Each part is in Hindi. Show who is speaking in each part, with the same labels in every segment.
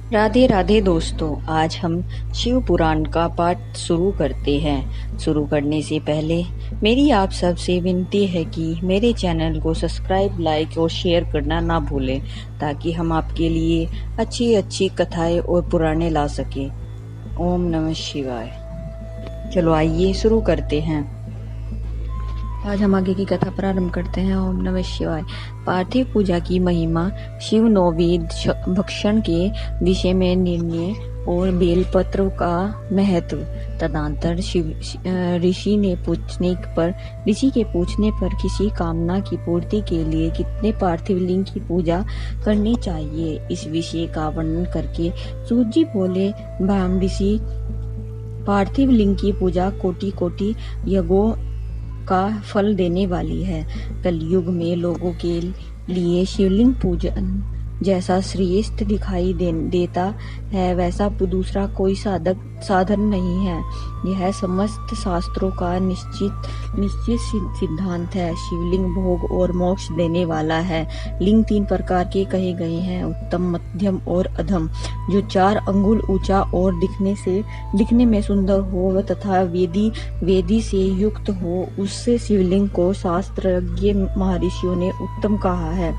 Speaker 1: राधे राधे दोस्तों, आज हम शिव पुराण का पाठ शुरू करते हैं। शुरू करने से पहले मेरी आप सबसे विनती है कि मेरे चैनल को सब्सक्राइब, लाइक और शेयर करना ना भूलें, ताकि हम आपके लिए अच्छी अच्छी कथाएं और पुराणे ला सकें। ओम नमः शिवाय। चलो आइए शुरू करते हैं। आज हम आगे की कथा प्रारंभ करते हैं। ओम नमः शिवाय। पार्थिव पूजा की महिमा, शिव नौवेद भक्षण के विषय में निर्णय और बेलपत्र का महत्व। तदनंतर ऋषि के पूछने पर किसी कामना की पूर्ति के लिए कितने पार्थिव लिंग की पूजा करनी चाहिए, इस विषय का वर्णन करके सूत जी बोले, भाम ऋषि, पार्थिव लिंग की पूजा कोटि कोटि यज्ञों का फल देने वाली है। कलयुग में लोगों के लिए शिवलिंग पूजन जैसा श्रेष्ठ दिखाई देता है, वैसा दूसरा कोई साधन नहीं है। यह समस्त शास्त्रों का निश्चित सिद्धांत है। शिवलिंग भोग और मोक्ष देने वाला है। लिंग 3 प्रकार के कहे गए हैं, उत्तम, मध्यम और अधम। जो 4 अंगुल ऊंचा और दिखने में सुंदर हो तथा वेदी से युक्त हो, उससे शिवलिंग को शास्त्रज्ञ महर्षियों ने उत्तम कहा है।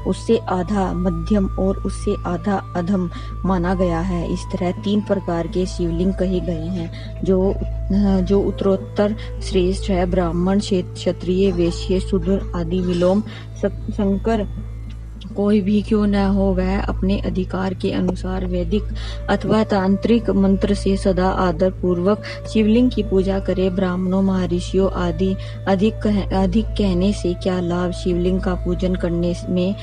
Speaker 1: उससे आधा मध्यम और उससे आधा अधम माना गया है। इस तरह 3 प्रकार के शिवलिंग कहे गए हैं, जो उत्तरोत्तर श्रेष्ठ है। ब्राह्मण, क्षत्रिय, वैश्य, शूद्र आदि विलोम शंकर कोई भी क्यों न हो, वह अपने अधिकार के अनुसार वैदिक अथवा तांत्रिक मंत्र से सदा आदर पूर्वक शिवलिंग की पूजा करे। ब्राह्मणों, महर्षियों आदि अधिक कहने से क्या लाभ। शिवलिंग का पूजन करने में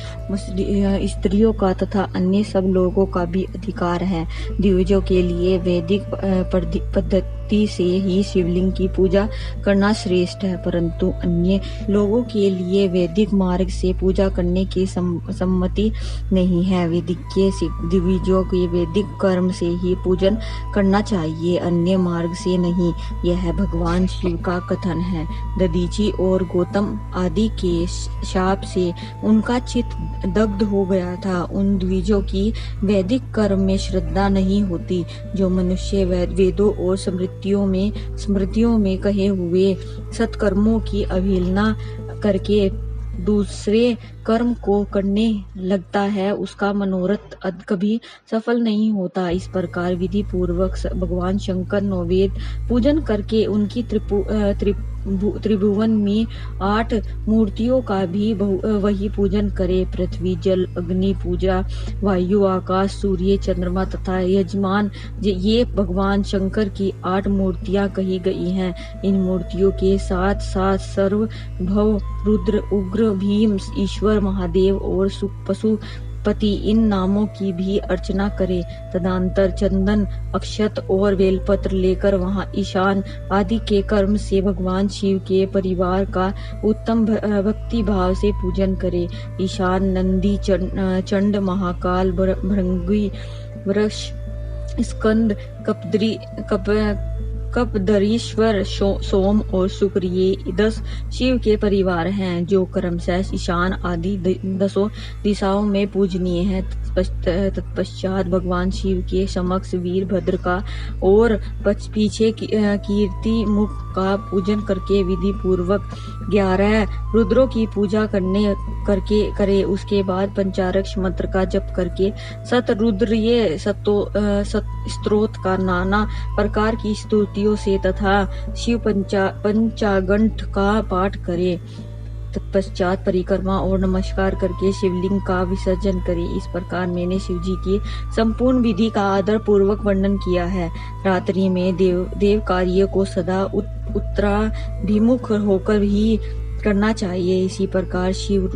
Speaker 1: स्त्रियों का तथा अन्य सब लोगों का भी अधिकार है। द्विजों के लिए वैदिक पद्धति से ही शिवलिंग की पूजा करना श्रेष्ठ है, परंतु अन्य लोगों के लिए वैदिक मार्ग से पूजा करने की सम्मति नहीं है। द्विजों के वैदिक कर्म से ही पूजन करना चाहिए, अन्य मार्ग से नहीं। यह भगवान शिव का कथन है। दधीचि और गौतम आदि के शाप से उनका चित्त दग्ध हो गया था। उन द्विजों की वैदिक कर्म में श्रद्धा नहीं होती। जो मनुष्य वेदों और स्मृतियों में कहे हुए सत्कर्मों की अवहेलना करके दूसरे कर्म को करने लगता है, उसका मनोरथ कभी सफल नहीं होता। इस प्रकार विधि पूर्वक भगवान शंकर नौवेद पूजन करके उनकी त्रिभुवन में 8 मूर्तियों का भी वही पूजन करे। पृथ्वी, जल, अग्नि पूजा, वायु, आकाश, सूर्य, चंद्रमा तथा यजमान, ये भगवान शंकर की 8 मूर्तियां कही गई हैं। इन मूर्तियों के साथ साथ सर्व भव, रुद्र, उग्र, भीम, ईश्वर, महादेव और पशुपति, इन नामों की भी अर्चना करे। तदनंतर चंदन, अक्षत और बेलपत्र लेकर वहां ईशान आदि के कर्म से भगवान शिव के परिवार का उत्तम भक्ति भाव से पूजन करे। ईशान नंदी, चंड, महाकाल, भृंगी, वृष, स्कंद, कपदरीश्वर, सोम और शुक्र, ये 10 शिव के परिवार हैं, जो क्रमशः ईशान आदि 10 दिशाओं में पूजनीय हैं। तत्पश्चात भगवान शिव के समक्ष वीरभद्र का और पीछे कीर्ति मुख का पूजन करके विधि पूर्वक 11 रुद्रों की पूजा करे। उसके बाद पंचाक्षर मंत्र का जप करके शतरुद्रीय स्तोत्र का नाना प्रकार की स्तुतियों से तथा शिव पंचागंठ का पाठ करे। तत्पश्चात परिक्रमा और नमस्कार करके शिवलिंग का विसर्जन करे। इस प्रकार मैंने शिव जी की संपूर्ण विधि का आदर पूर्वक वर्णन किया है। रात्रि में देव कार्य को सदा उत्तराभिमुख होकर ही करना चाहिए। इसी प्रकार शिव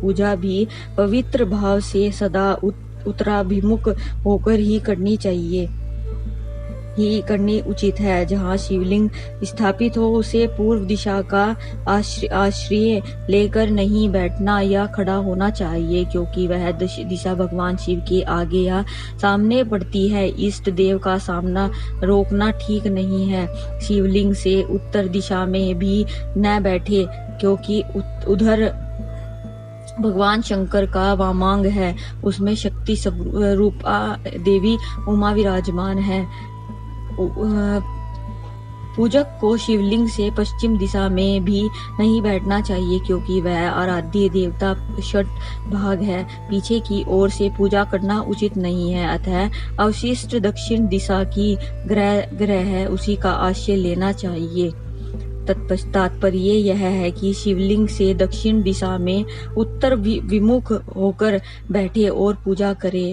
Speaker 1: पूजा भी पवित्र भाव से सदा उत्तराभिमुख होकर ही करनी उचित है। जहाँ शिवलिंग स्थापित हो, उसे पूर्व दिशा का आश्रय लेकर नहीं बैठना या खड़ा होना चाहिए, क्योंकि वह दिशा भगवान शिव के आगे या सामने पड़ती है। इष्ट देव का सामना रोकना ठीक नहीं है। शिवलिंग से उत्तर दिशा में भी न बैठे, क्योंकि उधर भगवान शंकर का वामांग है, उसमें शक्ति स्वरूपा देवी उमा विराजमान है। पूजक को शिवलिंग से पश्चिम दिशा में भी नहीं बैठना चाहिए, क्योंकि वह आराध्य देवता षट भाग है। पीछे की ओर से पूजा करना उचित नहीं है, अतः अवशिष्ट दक्षिण दिशा की ग्रह है उसी का आश्रय लेना चाहिए। तात्पर्य यह है कि शिवलिंग से दक्षिण दिशा में उत्तर विमुख होकर बैठे और पूजा करे।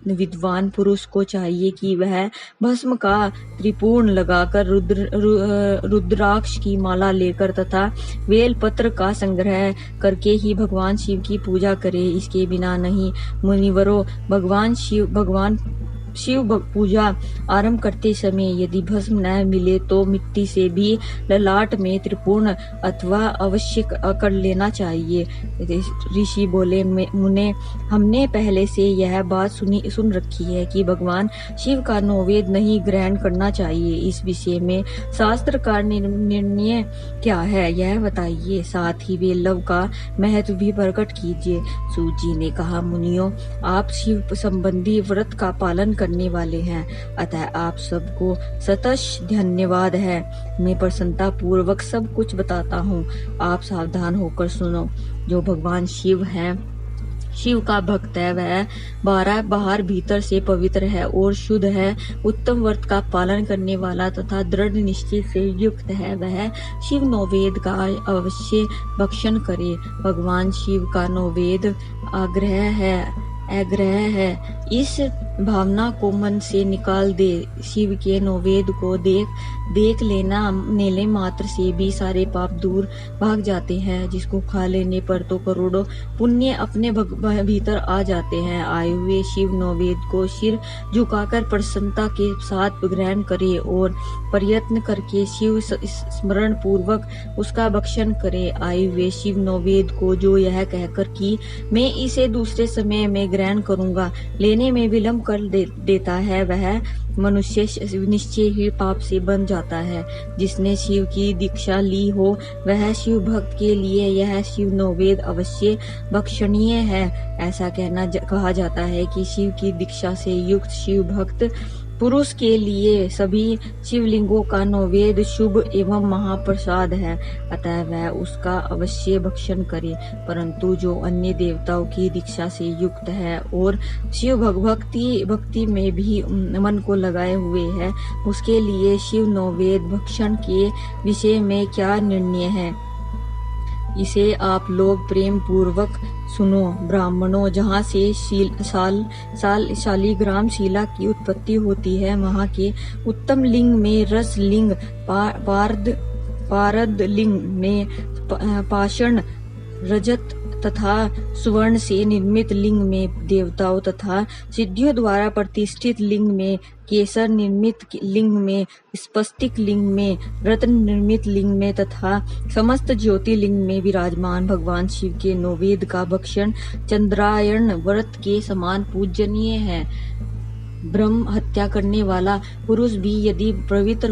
Speaker 1: विद्वान पुरुष को चाहिए कि वह भस्म का त्रिपूर्ण लगाकर रुद्राक्ष की माला लेकर तथा बेल पत्र का संग्रह करके ही भगवान शिव की पूजा करे। इसके बिना नहीं। मुनिवरों, भगवान शिव पूजा आरंभ करते समय यदि भस्म न मिले तो मिट्टी से भी ललाट में त्रिपूर्ण अथवा अवश्य कर लेना चाहिए। ऋषि बोले, मुने, हमने पहले से यह बात सुन रखी है कि भगवान शिव का नैवेद्य नहीं ग्रहण करना चाहिए। इस विषय में शास्त्र का निर्णय क्या है, यह बताइए। साथ ही बेलव का महत्व भी प्रकट कीजिए। सूत जी ने कहा, मुनियों, आप शिव संबंधी व्रत का पालन करने वाले हैं, अतः आप सबको सतश धन्यवाद है। मैं प्रसन्नता पूर्वक सब कुछ बताता हूँ, आप सावधान होकर सुनो। जो भगवान शिव है, शिव का भक्त है, वह बाहर भीतर से पवित्र है और शुद्ध है। उत्तम व्रत का पालन करने वाला तथा दृढ़ निश्चय से युक्त है, वह शिव नैवेद्य का अवश्य भक्षण करे। भगवान शिव का नैवेद्य आग्रह है। इस भावना को मन से निकाल दे। शिव के नैवेद्य को देख लेने मात्र से भी सारे पाप दूर भाग जाते हैं। जिसको खा लेने पर तो करोड़ों पुण्य अपने भीतर आ जाते हैं। आए हुए शिव नैवेद्य को सिर झुकाकर प्रसन्नता के साथ ग्रहण करे और प्रयत्न करके शिव स्मरण पूर्वक उसका भक्षण करे। आए हुए शिव नैवेद्य को जो यह कहकर कि मैं इसे दूसरे समय में ग्रहण करूंगा, लेने में विलंब कर देता है, वह मनुष्य निश्चय ही पाप से बन जाता है। जिसने शिव की दीक्षा ली हो, वह शिव भक्त के लिए यह शिव नैवेद्य अवश्य भक्षणीय है। ऐसा कहा जाता है कि शिव की दीक्षा से युक्त शिव भक्त पुरुष के लिए सभी शिवलिंगों का नैवेद्य शुभ एवं महाप्रसाद है, अतः वह उसका अवश्य भक्षण करे। परंतु जो अन्य देवताओं की दीक्षा से युक्त है और शिव भक्ति में भी मन को लगाए हुए है, उसके लिए शिव नैवेद्य भक्षण के विषय में क्या निर्णय है, इसे आप लोग प्रेम पूर्वक सुनो। ब्राह्मणों, जहाँ से शालिग्राम शिला की उत्पत्ति होती है, वहाँ के उत्तम लिंग में रस लिंग, पारद लिंग में पाषाण, रजत तथा सुवर्ण से निर्मित लिंग में देवताओं तथा सिद्धियों द्वारा प्रतिष्ठित लिंग में, केसर निर्मित लिंग में, स्फटिक लिंग में, रत्न निर्मित लिंग में तथा समस्त ज्योतिर्लिंग में विराजमान भगवान शिव के नैवेद्य का भक्षण चंद्रायण व्रत के समान पूजनीय है। ब्रह्म हत्या करने वाला पुरुष भी यदि पवित्र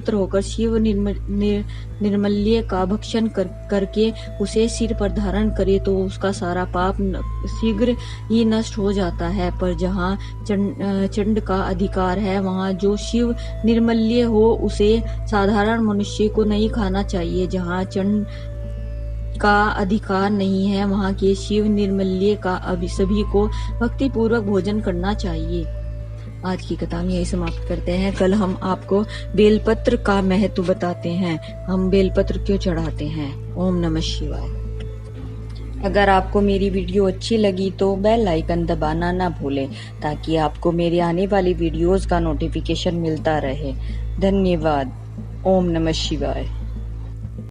Speaker 1: होकर शिव निर्मल्य का भक्षण करके उसे सिर पर धारण करे तो उसका सारा पाप शीघ्र ही नष्ट हो जाता है। पर जहाँ चंड का अधिकार है, वहाँ जो शिव निर्मल्य हो उसे साधारण मनुष्य को नहीं खाना चाहिए। जहाँ चंड का अधिकार नहीं है, वहाँ के शिव निर्मल्य का सभी को भक्ति पूर्वक भोजन करना चाहिए। आज की कथा में यही समाप्त करते हैं। कल हम आपको बेलपत्र का महत्व बताते हैं। हम बेलपत्र क्यों चढ़ाते हैं। ओम नमः शिवाय। अगर आपको मेरी वीडियो अच्छी लगी तो बेल आइकन दबाना ना भूलें, ताकि आपको मेरी आने वाली वीडियोस का नोटिफिकेशन मिलता रहे। धन्यवाद। ओम नमः शिवाय।